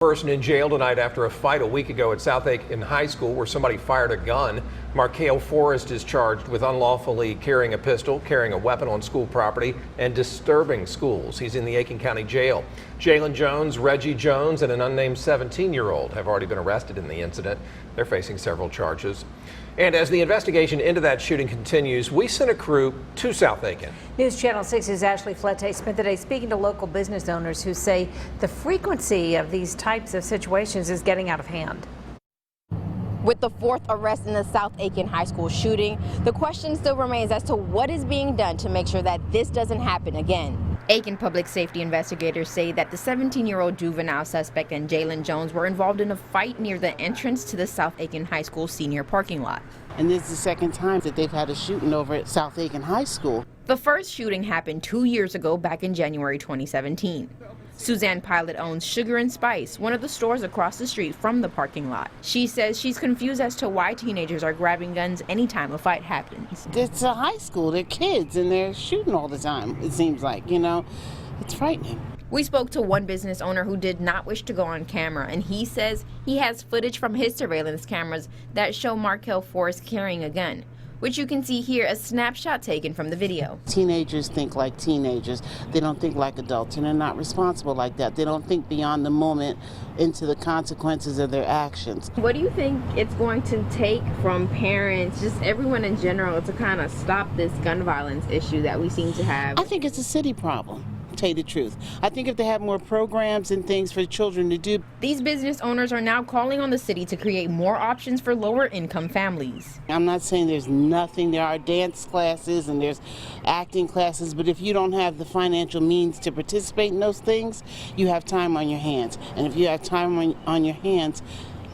Person in jail tonight after a fight a week ago at South Aiken High School where somebody fired a gun. Markale Forrest is charged with unlawfully carrying a pistol, carrying a weapon on school property, and disturbing schools. He's in the Aiken County Jail. Jalen Jones, Reggie Jones, and an unnamed 17-year-old have already been arrested in the incident. They're facing several charges. And as the investigation into that shooting continues, we sent a crew to South Aiken. News Channel 6's Ashley Flette spent the day speaking to local business owners who say the frequency of these types of situations is getting out of hand. With the fourth arrest in the South Aiken High School shooting, the question still remains as to what is being done to make sure that this doesn't happen again. Aiken public safety investigators say that the 17-year-old juvenile suspect and Jalen Jones were involved in a fight near the entrance to the South Aiken High School senior parking lot. And this is the second time that they've had a shooting over at South Aiken High School. The first shooting happened 2 years ago, back in January 2017. Suzanne Pilot owns Sugar and Spice, one of the stores across the street from the parking lot. She says she's confused as to why teenagers are grabbing guns anytime a fight happens. It's a high school, they're kids, and they're shooting all the time, it seems like, It's frightening. We spoke to one business owner who did not wish to go on camera, and he says he has footage from his surveillance cameras that show Markale Forrest carrying a gun, which you can see here, a snapshot taken from the video. Teenagers think like teenagers. They don't think like adults, and they're not responsible like that. They don't think beyond the moment into the consequences of their actions. What do you think it's going to take from parents, just everyone in general, to kind of stop this gun violence issue that we seem to have? I think it's a city problem. Tell you the truth. I think if they had more programs and things for children to do. These business owners are now calling on the city to create more options for lower income families. I'm not saying there's nothing. There are dance classes and there's acting classes, but if you don't have the financial means to participate in those things, you have time on your hands. And if you have time on your hands,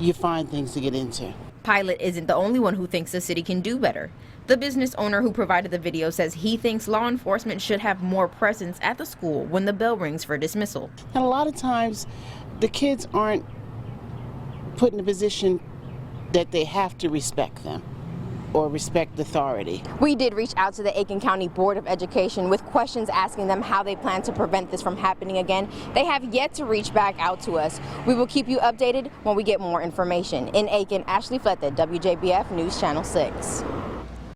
you find things to get into. Pilot isn't the only one who thinks the city can do better. The business owner who provided the video says he thinks law enforcement should have more presence at the school when the bell rings for dismissal. And a lot of times, the kids aren't put in a position that they have to respect them or respect authority. We did reach out to the Aiken County Board of Education with questions asking them how they plan to prevent this from happening again. They have yet to reach back out to us. We will keep you updated when we get more information. In Aiken, Ashley Flette, WJBF News Channel 6.